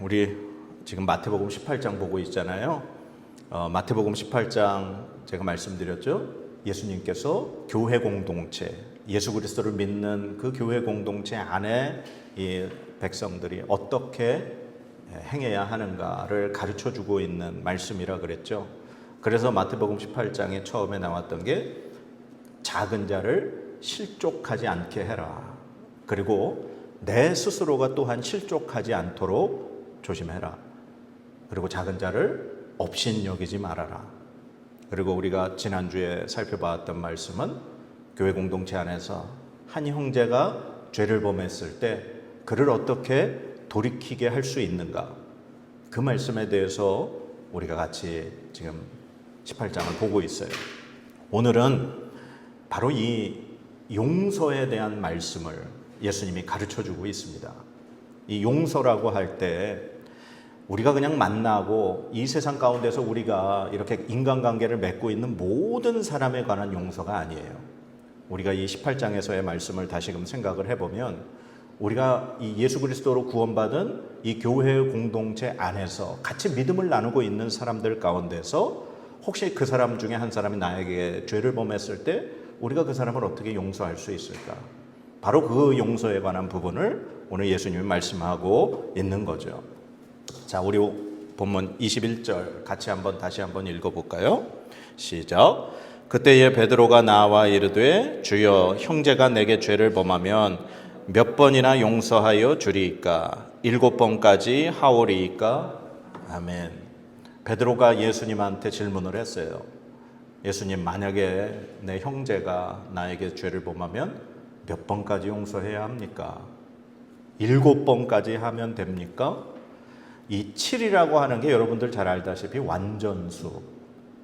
우리 지금 마태복음 18장 보고 있잖아요. 마태복음 18장 제가 말씀드렸죠. 예수님께서 교회 공동체, 예수 그리스도를 믿는 그 교회 공동체 안에 이 백성들이 어떻게 행해야 하는가를 가르쳐 주고 있는 말씀이라 그랬죠. 그래서 마태복음 18장에 처음에 나왔던 게 작은 자를 실족하지 않게 해라. 그리고 내 스스로가 또한 실족하지 않도록 조심해라. 그리고 작은 자를 업신여기지 말아라. 그리고 우리가 지난주에 살펴봤던 말씀은 교회 공동체 안에서 한 형제가 죄를 범했을 때 그를 어떻게 돌이키게 할 수 있는가, 그 말씀에 대해서 우리가 같이 지금 18장을 보고 있어요. 오늘은 바로 이 용서에 대한 말씀을 예수님이 가르쳐주고 있습니다. 이 용서라고 할 때 우리가 그냥 만나고 이 세상 가운데서 우리가 이렇게 인간관계를 맺고 있는 모든 사람에 관한 용서가 아니에요. 우리가 이 18장에서의 말씀을 다시금 생각을 해보면 우리가 이 예수 그리스도로 구원받은 이 교회 공동체 안에서 같이 믿음을 나누고 있는 사람들 가운데서 혹시 그 사람 중에 한 사람이 나에게 죄를 범했을 때 우리가 그 사람을 어떻게 용서할 수 있을까? 바로 그 용서에 관한 부분을 오늘 예수님이 말씀하고 있는 거죠. 자, 우리 본문 21절 같이 다시 한번 읽어볼까요? 시작. 그때에 베드로가 나와 이르되 주여, 형제가 내게 죄를 범하면 몇 번이나 용서하여 주리이까? 7번까지 하오리이까? 아멘. 베드로가 예수님한테 질문을 했어요. 예수님, 만약에 내 형제가 나에게 죄를 범하면 몇 번까지 용서해야 합니까? 7번까지 하면 됩니까? 이 7이라고 하는 게 여러분들 잘 알다시피 완전수.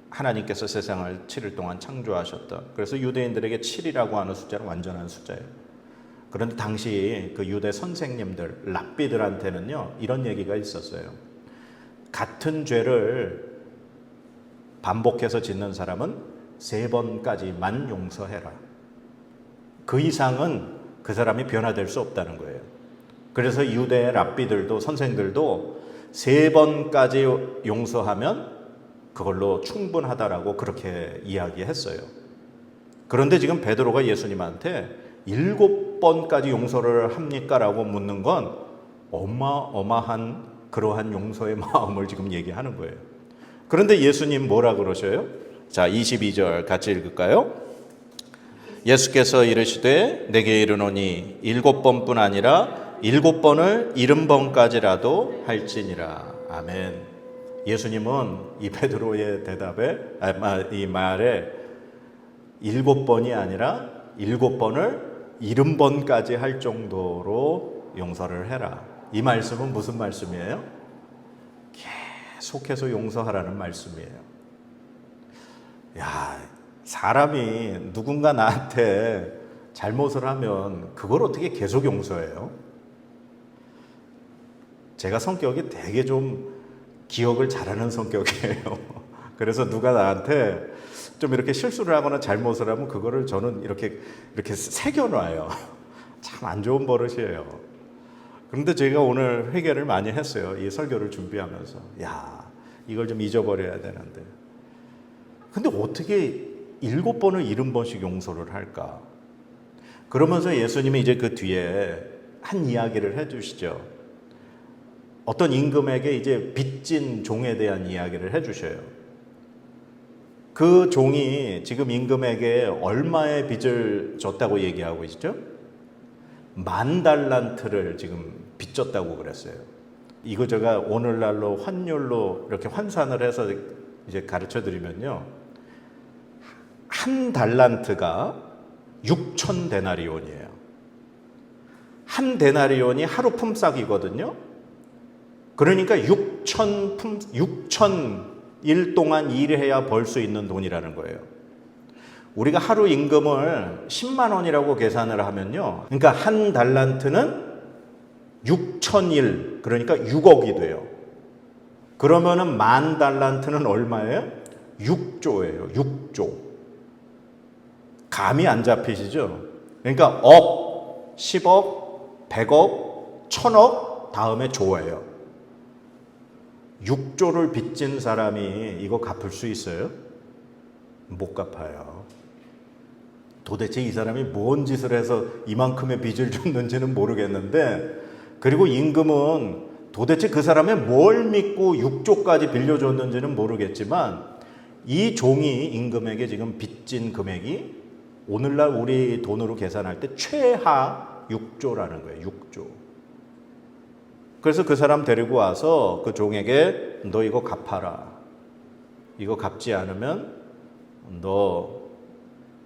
하나님께서 세상을 7일 동안 창조하셨다. 그래서 유대인들에게 7이라고 하는 숫자는 완전한 숫자예요. 그런데 당시 그 유대 선생님들, 랍비들한테는요, 이런 얘기가 있었어요. 같은 죄를 반복해서 짓는 사람은 3번까지만 용서해라. 그 이상은 그 사람이 변화될 수 없다는 거예요. 그래서 유대 랍비들도, 선생들도 3번까지 용서하면 그걸로 충분하다라고 그렇게 이야기했어요. 그런데 지금 베드로가 예수님한테 7번까지 용서를 합니까? 라고 묻는 건 어마어마한 그러한 용서의 마음을 지금 얘기하는 거예요. 그런데 예수님 뭐라 그러셔요? 자, 22절 같이 읽을까요? 예수께서 이르시되 내게 이르노니 7번뿐 아니라 7번을 70번까지라도 할지니라. 아멘. 예수님은 이 베드로의 대답에, 이 말에 7번이 아니라 7번을 70번까지 할 정도로 용서를 해라. 이 말씀은 무슨 말씀이에요? 계속해서 용서하라는 말씀이에요. 야, 사람이 누군가 나한테 잘못을 하면 그걸 어떻게 계속 용서해요? 제가 성격이 되게 좀 기억을 잘하는 성격이에요. 그래서 누가 나한테 좀 이렇게 실수를 하거나 잘못을 하면 그거를 저는 이렇게 새겨놔요. 참 안 좋은 버릇이에요. 그런데 제가 오늘 회개를 많이 했어요. 이 설교를 준비하면서. 야, 이걸 좀 잊어버려야 되는데. 근데 어떻게 7번을 70번씩 용서를 할까? 그러면서 예수님이 이제 그 뒤에 한 이야기를 해주시죠. 어떤 임금에게 이제 빚진 종에 대한 이야기를 해주셔요. 그 종이 지금 임금에게 얼마의 빚을 졌다고 얘기하고 있죠? 10,000달란트를 지금 빚졌다고 그랬어요. 이거 제가 오늘날로 환율로 이렇게 환산을 해서 이제 가르쳐 드리면요. 한 달란트가 6,000데나리온이에요. 한 데나리온이 하루 품삯이거든요. 그러니까 6,000일 동안 일해야 벌 수 있는 돈이라는 거예요. 우리가 하루 임금을 10만 원이라고 계산을 하면요. 그러니까 한 달란트는 6,000일, 그러니까 6억이 돼요. 그러면은 10,000달란트는 얼마예요? 6조예요. 6조. 감이 안 잡히시죠? 그러니까 억, 10억, 100억, 1,000억, 다음에 조예요. 6조를 빚진 사람이 이거 갚을 수 있어요? 못 갚아요. 도대체 이 사람이 뭔 짓을 해서 이만큼의 빚을 줬는지는 모르겠는데, 그리고 임금은 도대체 그 사람이 뭘 믿고 6조까지 빌려줬는지는 모르겠지만, 이 종이 임금에게 지금 빚진 금액이 오늘날 우리 돈으로 계산할 때 최하 6조라는 거예요. 6조. 그래서 그 사람 데리고 와서 그 종에게 너 이거 갚아라. 이거 갚지 않으면 너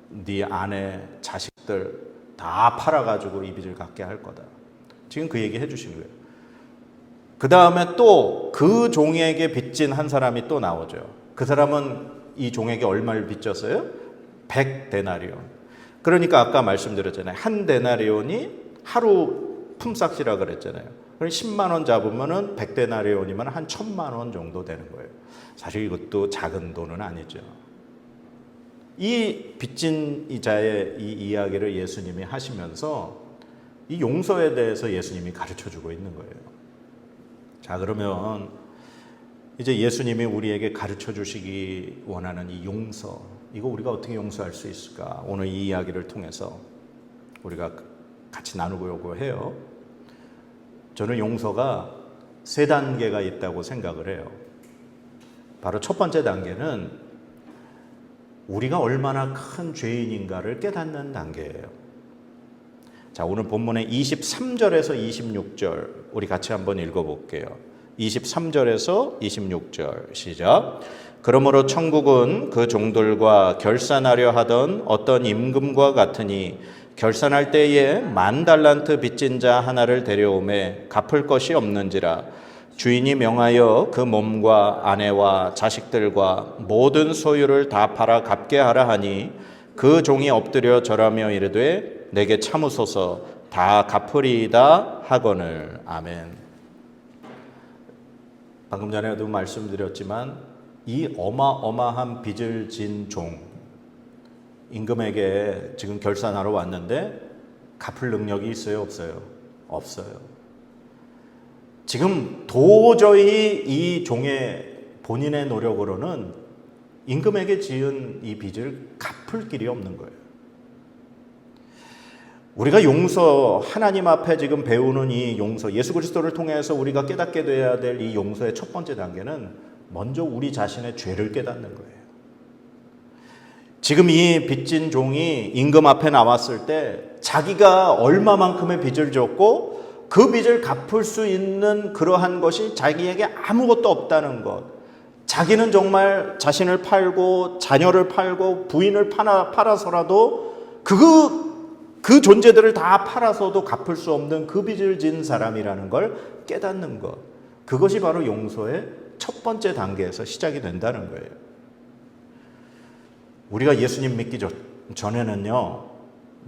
네 아내, 자식들 다 팔아가지고 이 빚을 갚게 할 거다. 지금 그 얘기 해주신 거예요. 그 다음에 또 그 종에게 빚진 한 사람이 또 나오죠. 그 사람은 이 종에게 얼마를 빚졌어요? 100데나리온. 그러니까 아까 말씀드렸잖아요. 한 데나리온이 하루 품삯이라 그랬잖아요. 그럼 10만 원 잡으면은 100데나리온이면 한 1000만 원 정도 되는 거예요. 사실 이것도 작은 돈은 아니죠. 이 빚진 이자의 이 이야기를 예수님이 하시면서 이 용서에 대해서 예수님이 가르쳐 주고 있는 거예요. 자, 그러면 이제 예수님이 우리에게 가르쳐 주시기 원하는 이 용서, 이거 우리가 어떻게 용서할 수 있을까? 오늘 이 이야기를 통해서 우리가 같이 나누려고 해요. 저는 용서가 3단계가 있다고 생각을 해요. 바로 첫 번째 단계는 우리가 얼마나 큰 죄인인가를 깨닫는 단계예요. 자, 오늘 본문의 23절에서 26절 우리 같이 한번 읽어볼게요. 23절에서 26절 시작. 그러므로 천국은 그 종들과 결산하려 하던 어떤 임금과 같으니 결산할 때에 10,000달란트 빚진 자 하나를 데려오매 갚을 것이 없는지라. 주인이 명하여 그 몸과 아내와 자식들과 모든 소유를 다 팔아 갚게 하라 하니 그 종이 엎드려 절하며 이르되 내게 참으소서 다 갚으리이다 하거늘. 아멘. 방금 전에도 말씀드렸지만 이 어마어마한 빚을 진 종 임금에게 지금 결산하러 왔는데 갚을 능력이 있어요, 없어요? 없어요. 지금 도저히 이 종의 본인의 노력으로는 임금에게 지은 이 빚을 갚을 길이 없는 거예요. 우리가 용서, 하나님 앞에 지금 배우는 이 용서, 예수 그리스도를 통해서 우리가 깨닫게 돼야 될 이 용서의 첫 번째 단계는 먼저 우리 자신의 죄를 깨닫는 거예요. 지금 이 빚진 종이 임금 앞에 나왔을 때 자기가 얼마만큼의 빚을 졌고 그 빚을 갚을 수 있는 그러한 것이 자기에게 아무것도 없다는 것, 자기는 정말 자신을 팔고 자녀를 팔고 부인을 팔아서라도 그 존재들을 다 팔아서도 갚을 수 없는 그 빚을 진 사람이라는 걸 깨닫는 것, 그것이 바로 용서의 첫 번째 단계에서 시작이 된다는 거예요. 우리가 예수님 믿기 전에는요,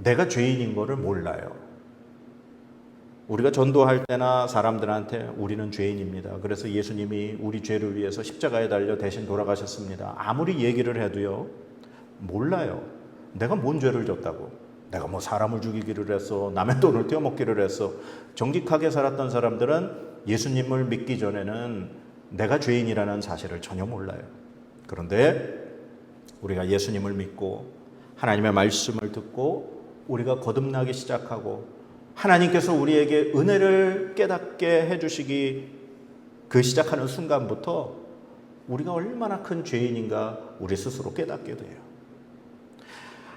내가 죄인인 거를 몰라요. 우리가 전도할 때나 사람들한테 우리는 죄인입니다. 그래서 예수님이 우리 죄를 위해서 십자가에 달려 대신 돌아가셨습니다. 아무리 얘기를 해도요, 몰라요. 내가 뭔 죄를 졌다고. 내가 뭐 사람을 죽이기를 했어. 남의 돈을 떼어먹기를 했어. 정직하게 살았던 사람들은 예수님을 믿기 전에는 내가 죄인이라는 사실을 전혀 몰라요. 그런데 우리가 예수님을 믿고 하나님의 말씀을 듣고 우리가 거듭나기 시작하고 하나님께서 우리에게 은혜를 깨닫게 해주시기 그 시작하는 순간부터 우리가 얼마나 큰 죄인인가 우리 스스로 깨닫게 돼요.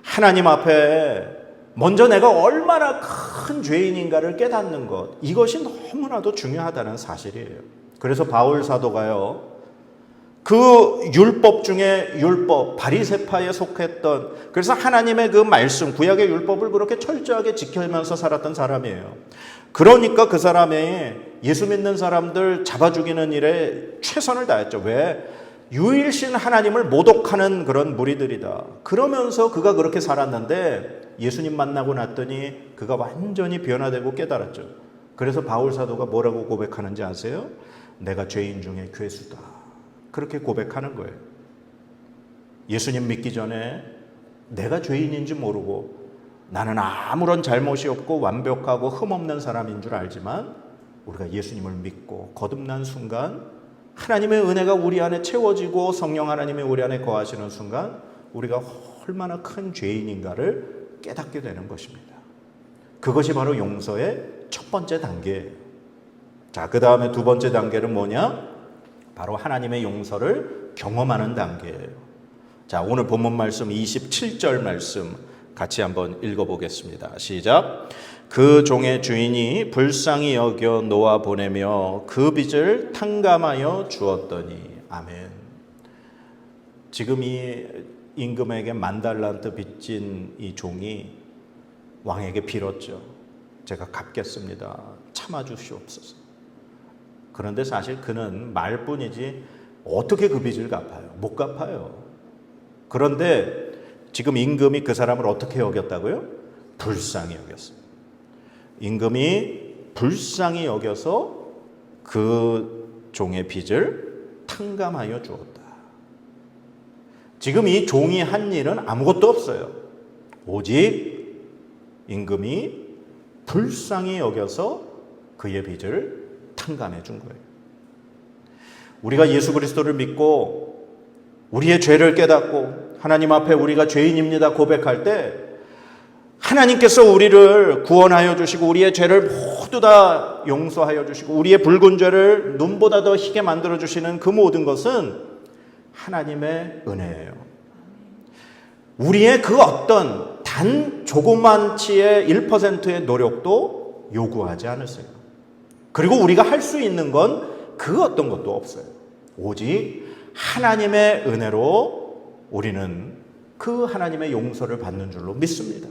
하나님 앞에 먼저 내가 얼마나 큰 죄인인가를 깨닫는 것, 이것이 너무나도 중요하다는 사실이에요. 그래서 바울 사도가요, 그 율법 중에 율법, 바리새파에 속했던, 그래서 하나님의 그 말씀, 구약의 율법을 그렇게 철저하게 지키면서 살았던 사람이에요. 그러니까 그 사람이 예수 믿는 사람들 잡아 죽이는 일에 최선을 다했죠. 왜? 유일신 하나님을 모독하는 그런 무리들이다. 그러면서 그가 그렇게 살았는데 예수님 만나고 났더니 그가 완전히 변화되고 깨달았죠. 그래서 바울 사도가 뭐라고 고백하는지 아세요? 내가 죄인 중에 괴수다. 그렇게 고백하는 거예요. 예수님 믿기 전에 내가 죄인인지 모르고 나는 아무런 잘못이 없고 완벽하고 흠없는 사람인 줄 알지만 우리가 예수님을 믿고 거듭난 순간 하나님의 은혜가 우리 안에 채워지고 성령 하나님이 우리 안에 거하시는 순간 우리가 얼마나 큰 죄인인가를 깨닫게 되는 것입니다. 그것이 바로 용서의 첫 번째 단계예요. 자, 그 다음에 두 번째 단계는 뭐냐? 바로 하나님의 용서를 경험하는 단계예요. 자, 오늘 본문 말씀 27절 말씀 같이 한번 읽어보겠습니다. 시작. 그 종의 주인이 불쌍히 여겨 놓아 보내며 그 빚을 탕감하여 주었더니. 아멘. 지금 이 임금에게 10,000달란트 빚진 이 종이 왕에게 빌었죠. 제가 갚겠습니다. 참아주시옵소서. 그런데 사실 그는 말뿐이지 어떻게 그 빚을 갚아요? 못 갚아요. 그런데 지금 임금이 그 사람을 어떻게 여겼다고요? 불쌍히 여겼어요. 임금이 불쌍히 여겨서 그 종의 빚을 탕감하여 주었다. 지금 이 종이 한 일은 아무것도 없어요. 오직 임금이 불쌍히 여겨서 그의 빚을 탕감해 준 거예요. 우리가 예수 그리스도를 믿고 우리의 죄를 깨닫고 하나님 앞에 우리가 죄인입니다 고백할 때 하나님께서 우리를 구원하여 주시고 우리의 죄를 모두 다 용서하여 주시고 우리의 붉은 죄를 눈보다 더 희게 만들어 주시는 그 모든 것은 하나님의 은혜예요. 우리의 그 어떤 단 조그만치의 1%의 노력도 요구하지 않으세요. 그리고 우리가 할 수 있는 건 그 어떤 것도 없어요. 오직 하나님의 은혜로 우리는 그 하나님의 용서를 받는 줄로 믿습니다.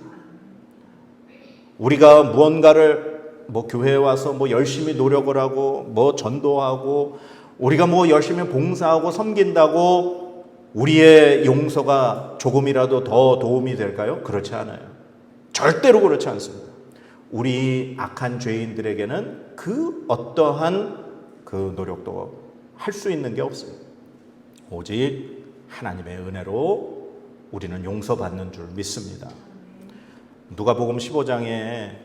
우리가 무언가를 교회에 와서 열심히 노력을 하고 전도하고 우리가 열심히 봉사하고 섬긴다고 우리의 용서가 조금이라도 더 도움이 될까요? 그렇지 않아요. 절대로 그렇지 않습니다. 우리 악한 죄인들에게는 그 어떠한 그 노력도 할 수 있는 게 없어요. 오직 하나님의 은혜로 우리는 용서받는 줄 믿습니다. 누가복음 15장에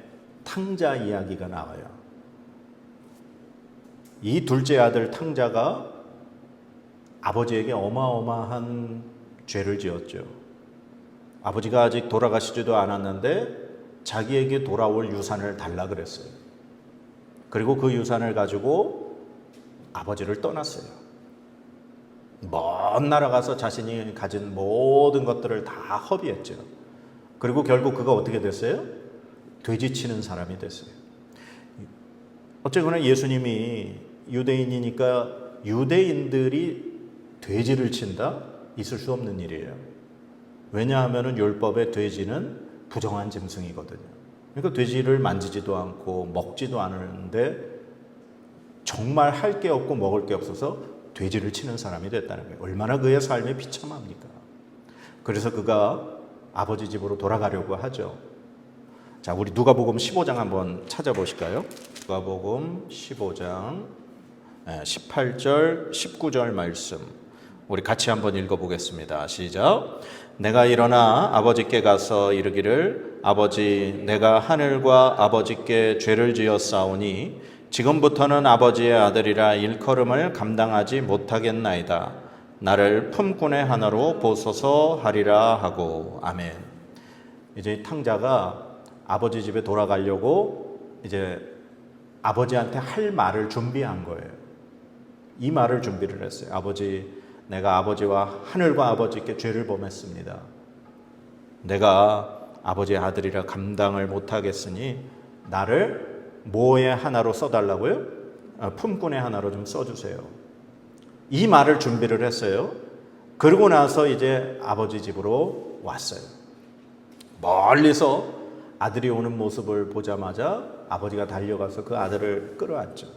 탕자 이야기가 나와요. 이 둘째 아들 탕자가 아버지에게 어마어마한 죄를 지었죠. 아버지가 아직 돌아가시지도 않았는데 자기에게 돌아올 유산을 달라 그랬어요. 그리고 그 유산을 가지고 아버지를 떠났어요. 먼 나라 가서 자신이 가진 모든 것들을 다 허비했죠. 그리고 결국 그가 어떻게 됐어요? 돼지치는 사람이 됐어요. 어쨌거나 예수님이 유대인이니까 유대인들이 돼지를 친다? 있을 수 없는 일이에요. 왜냐하면 율법의 돼지는 부정한 짐승이거든요. 그러니까 돼지를 만지지도 않고 먹지도 않는데 정말 할 게 없고 먹을 게 없어서 돼지를 치는 사람이 됐다는 거예요. 얼마나 그의 삶이 비참합니까? 그래서 그가 아버지 집으로 돌아가려고 하죠. 자, 우리 누가복음 15장 한번 찾아보실까요? 누가복음 15장 18절, 19절 말씀 우리 같이 한번 읽어보겠습니다. 시작. 내가 일어나 아버지께 가서 이르기를 아버지 내가 하늘과 아버지께 죄를 지었사오니 지금부터는 아버지의 아들이라 일컬음을 감당하지 못하겠나이다. 나를 품꾼의 하나로 보소서 하리라 하고. 아멘. 이제 탕자가 아버지 집에 돌아가려고 이제 아버지한테 할 말을 준비한 거예요. 이 말을 준비를 했어요. 아버지, 내가 아버지와 하늘과 아버지께 죄를 범했습니다. 내가 아버지의 아들이라 감당을 못하겠으니 나를 뭐의 하나로 써달라고요? 품꾼의 하나로 좀 써주세요. 이 말을 준비를 했어요. 그러고 나서 이제 아버지 집으로 왔어요. 멀리서 아들이 오는 모습을 보자마자 아버지가 달려가서 그 아들을 끌어안죠.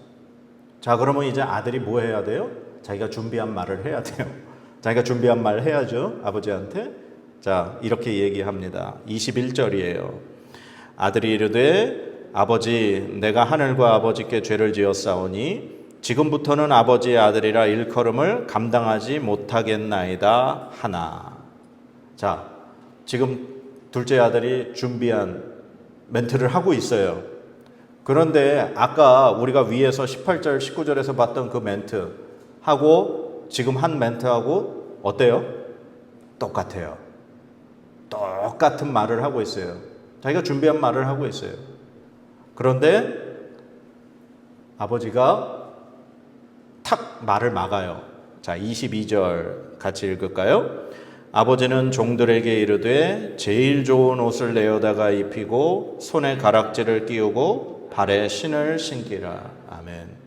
자, 그러면 이제 아들이 뭐 해야 돼요? 자기가 준비한 말을 해야 돼요. 자기가 준비한 말 해야죠. 아버지한테. 자, 이렇게 얘기합니다. 21절이에요. 아들이 이르되 아버지 내가 하늘과 아버지께 죄를 지었사오니 지금부터는 아버지의 아들이라 일컬음을 감당하지 못하겠나이다 하나. 자, 지금 둘째 아들이 준비한 멘트를 하고 있어요. 그런데 아까 우리가 위에서 18절 19절에서 봤던 그 멘트 하고 지금 한 멘트하고 어때요? 똑같아요. 똑같은 말을 하고 있어요. 자기가 준비한 말을 하고 있어요. 그런데 아버지가 탁 말을 막아요. 자, 22절 같이 읽을까요? 아버지는 종들에게 이르되 제일 좋은 옷을 내어다가 입히고 손에 가락지를 끼우고 발에 신을 신기라. 아멘.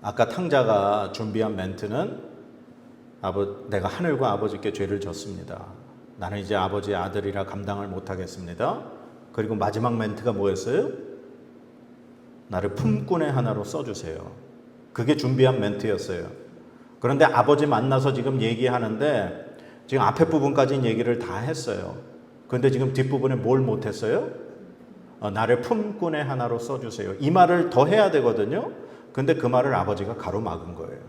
아까 탕자가 준비한 멘트는 내가 하늘과 아버지께 죄를 졌습니다. 나는 이제 아버지의 아들이라 감당을 못하겠습니다. 그리고 마지막 멘트가 뭐였어요? 나를 품꾼의 하나로 써주세요. 그게 준비한 멘트였어요. 그런데 아버지 만나서 지금 얘기하는데 지금 앞에 부분까지는 얘기를 다 했어요. 그런데 지금 뒷부분에 뭘 못했어요? 나를 품꾼의 하나로 써주세요. 이 말을 더 해야 되거든요. 근데 그 말을 아버지가 가로막은 거예요.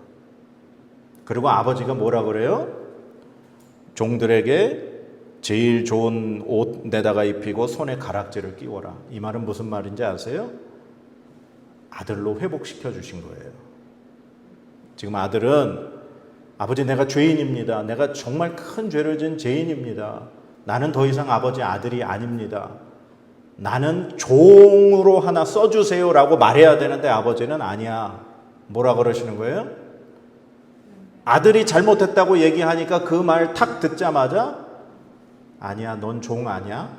그리고 아버지가 뭐라 그래요? 종들에게 제일 좋은 옷 내다가 입히고 손에 가락지를 끼워라. 이 말은 무슨 말인지 아세요? 아들로 회복시켜 주신 거예요. 지금 아들은 아버지 내가 죄인입니다. 내가 정말 큰 죄를 진 죄인입니다. 나는 더 이상 아버지 아들이 아닙니다. 나는 종으로 하나 써주세요 라고 말해야 되는데 아버지는 아니야. 뭐라 그러시는 거예요? 아들이 잘못했다고 얘기하니까 그 말 탁 듣자마자 아니야, 넌 종 아니야?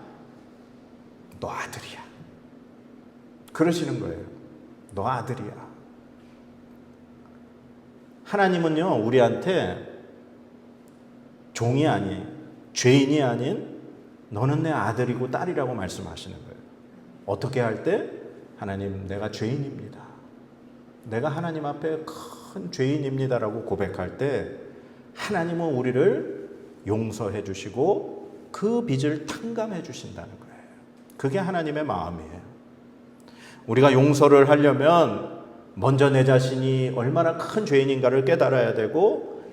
너 아들이야. 그러시는 거예요. 너 아들이야. 하나님은요, 우리한테 종이 아닌, 죄인이 아닌 너는 내 아들이고 딸이라고 말씀하시는 거예요. 어떻게 할 때? 하나님, 내가 죄인입니다. 내가 하나님 앞에 큰 죄인입니다라고 고백할 때 하나님은 우리를 용서해 주시고 그 빚을 탕감해 주신다는 거예요. 그게 하나님의 마음이에요. 우리가 용서를 하려면 먼저 내 자신이 얼마나 큰 죄인인가를 깨달아야 되고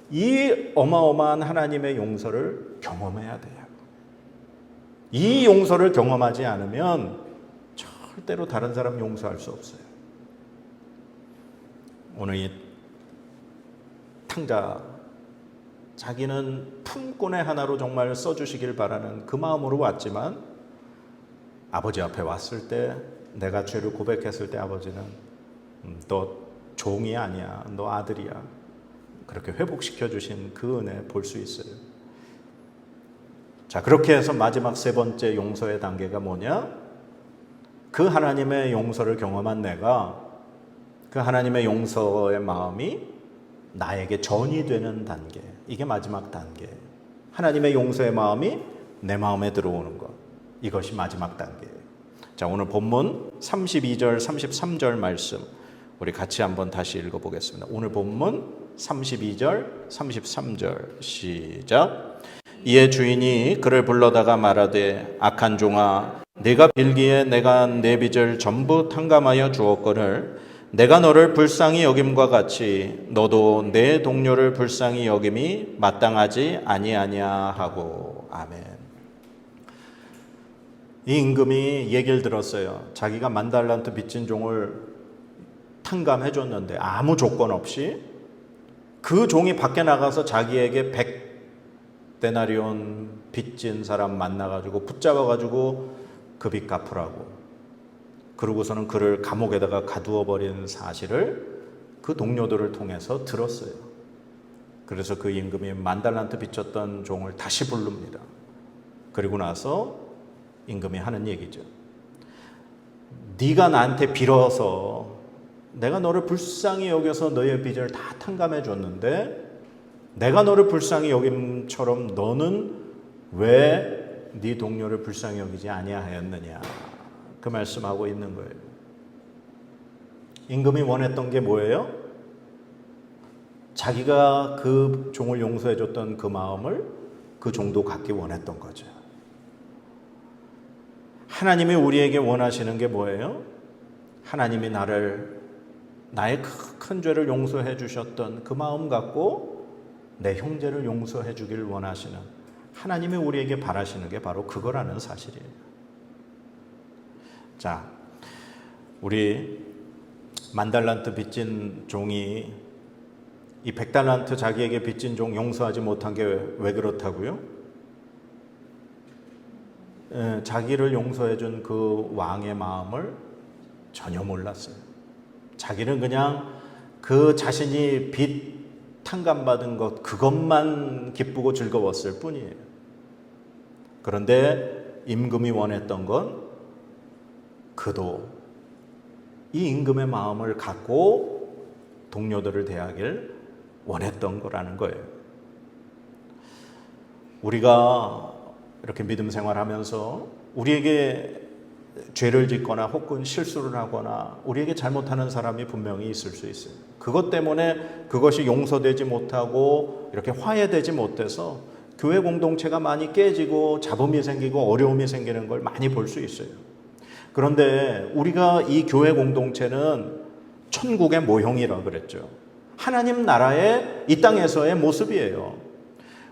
이 어마어마한 하나님의 용서를 경험해야 돼요. 이 용서를 경험하지 않으면 절대로 다른 사람 용서할 수 없어요. 오늘 이 탕자, 자기는 품꾼의 하나로 정말 써주시길 바라는 그 마음으로 왔지만 아버지 앞에 왔을 때 내가 죄를 고백했을 때 아버지는 너 종이 아니야. 너 아들이야. 그렇게 회복시켜 주신 그 은혜 볼 수 있어요. 자, 그렇게 해서 마지막 세 번째 용서의 단계가 뭐냐? 그 하나님의 용서를 경험한 내가 그 하나님의 용서의 마음이 나에게 전이 되는 단계. 이게 마지막 단계. 하나님의 용서의 마음이 내 마음에 들어오는 것. 이것이 마지막 단계예요. 자, 오늘 본문 32절, 33절 말씀 우리 같이 한번 다시 읽어보겠습니다. 오늘 본문 32절, 33절 시작. 이에 주인이 그를 불러다가 말하되 악한 종아 네가 빌기에 내가 내 빚을 전부 탕감하여 주었거늘 내가 너를 불쌍히 여김과 같이 너도 내 동료를 불쌍히 여김이 마땅하지 아니하냐 하고. 아멘. 이 임금이 얘기를 들었어요. 자기가 10,000달란트 빚진 종을 탕감해 줬는데 아무 조건 없이 그 종이 밖에 나가서 자기에게 100데나리온 빚진 사람 만나가지고 붙잡아가지고 그 빚 갚으라고. 그러고서는 그를 감옥에다가 가두어버린 사실을 그 동료들을 통해서 들었어요. 그래서 그 임금이 10,000달란트 빚졌던 종을 다시 부릅니다. 그리고 나서 임금이 하는 얘기죠. 네가 나한테 빌어서 내가 너를 불쌍히 여겨서 너의 빚을 다 탕감해 줬는데 내가 너를 불쌍히 여김처럼 너는 왜 네 동료를 불쌍히 여기지 아니하였느냐. 그 말씀하고 있는 거예요. 임금이 원했던 게 뭐예요? 자기가 그 종을 용서해 줬던 그 마음을 그 종도 갖기 원했던 거죠. 하나님이 우리에게 원하시는 게 뭐예요? 하나님이 나의 큰 죄를 용서해 주셨던 그 마음 갖고 내 형제를 용서해 주길 원하시는 하나님이 우리에게 바라시는 게 바로 그거라는 사실이에요. 자, 우리 10,000달란트 빚진 종이 이 100달란트 자기에게 빚진 종 용서하지 못한 게 왜 그렇다고요? 자기를 용서해 준 그 왕의 마음을 전혀 몰랐어요. 자기는 그냥 그 자신이 빚 탕감받은 것 그것만 기쁘고 즐거웠을 뿐이에요. 그런데 임금이 원했던 건 그도 이 임금의 마음을 갖고 동료들을 대하길 원했던 거라는 거예요. 우리가 이렇게 믿음 생활하면서 우리에게 죄를 짓거나 혹은 실수를 하거나 우리에게 잘못하는 사람이 분명히 있을 수 있어요. 그것 때문에 그것이 용서되지 못하고 이렇게 화해되지 못해서 교회 공동체가 많이 깨지고 잡음이 생기고 어려움이 생기는 걸 많이 볼 수 있어요. 그런데 우리가 이 교회 공동체는 천국의 모형이라 그랬죠. 하나님 나라의 이 땅에서의 모습이에요.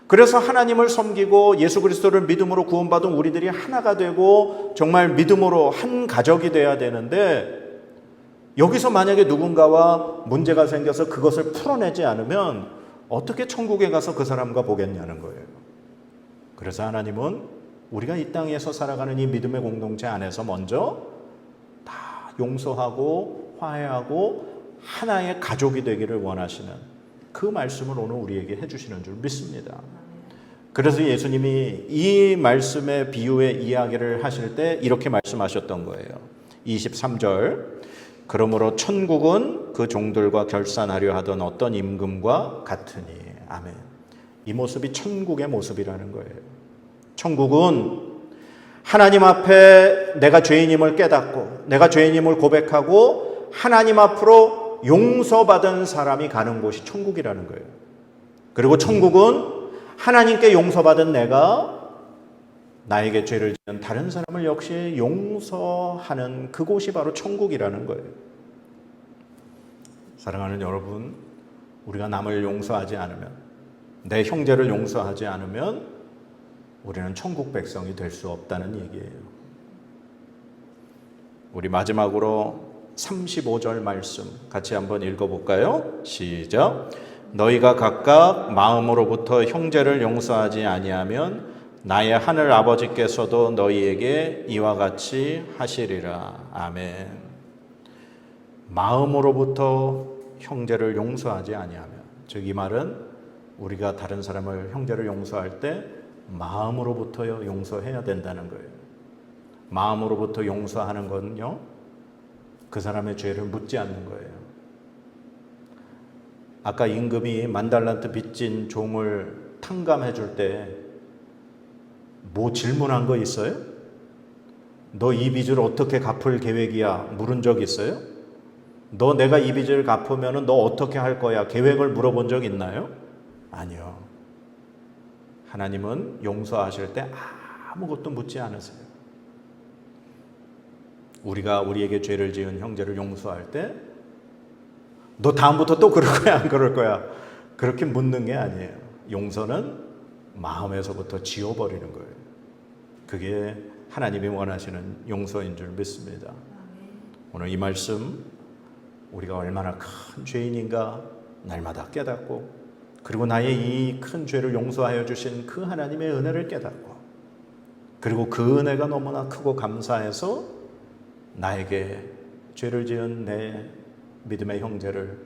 그래서 하나님을 섬기고 예수 그리스도를 믿음으로 구원받은 우리들이 하나가 되고 정말 믿음으로 한 가족이 돼야 되는데, 여기서 만약에 누군가와 문제가 생겨서 그것을 풀어내지 않으면 어떻게 천국에 가서 그 사람과 보겠냐는 거예요. 그래서 하나님은 우리가 이 땅에서 살아가는 이 믿음의 공동체 안에서 먼저 다 용서하고 화해하고 하나의 가족이 되기를 원하시는 그 말씀을 오늘 우리에게 해주시는 줄 믿습니다. 그래서 예수님이 이 말씀의 비유의 이야기를 하실 때 이렇게 말씀하셨던 거예요. 23절, 그러므로 천국은 그 종들과 결산하려 하던 어떤 임금과 같으니. 아멘. 이 모습이 천국의 모습이라는 거예요. 천국은 하나님 앞에 내가 죄인임을 깨닫고 내가 죄인임을 고백하고 하나님 앞으로 용서받은 사람이 가는 곳이 천국이라는 거예요. 그리고 천국은 하나님께 용서받은 내가 나에게 죄를 지은 다른 사람을 역시 용서하는 그곳이 바로 천국이라는 거예요. 사랑하는 여러분, 우리가 남을 용서하지 않으면, 내 형제를 용서하지 않으면 우리는 천국 백성이 될 수 없다는 얘기예요. 우리 마지막으로 35절 말씀 같이 한번 읽어볼까요? 시작. 너희가 각각 마음으로부터 형제를 용서하지 아니하면 나의 하늘 아버지께서도 너희에게 이와 같이 하시리라. 아멘. 마음으로부터 형제를 용서하지 아니하면, 즉 이 말은 우리가 다른 사람을 형제를 용서할 때 마음으로부터 용서해야 된다는 거예요. 마음으로부터 용서하는 건요, 그 사람의 죄를 묻지 않는 거예요. 아까 임금이 10,000달란트 빚진 종을 탕감해 줄 때 뭐 질문한 거 있어요? 너 이 빚을 어떻게 갚을 계획이야? 물은 적 있어요? 너 내가 이 빚을 갚으면 너 어떻게 할 거야? 계획을 물어본 적 있나요? 아니요. 하나님은 용서하실 때 아무것도 묻지 않으세요. 우리가 우리에게 죄를 지은 형제를 용서할 때 너 다음부터 또 그럴 거야 안 그럴 거야? 그렇게 묻는 게 아니에요. 용서는 마음에서부터 지워버리는 거예요. 그게 하나님이 원하시는 용서인 줄 믿습니다. 오늘 이 말씀, 우리가 얼마나 큰 죄인인가 날마다 깨닫고, 그리고 나의 이 큰 죄를 용서하여 주신 그 하나님의 은혜를 깨닫고, 그리고 그 은혜가 너무나 크고 감사해서 나에게 죄를 지은 내 믿음의 형제를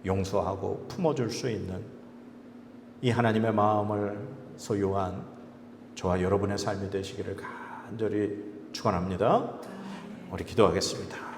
용서하고 품어줄 수 있는 이 하나님의 마음을 소유한 저와 여러분의 삶이 되시기를 간절히 축원합니다. 우리 기도하겠습니다.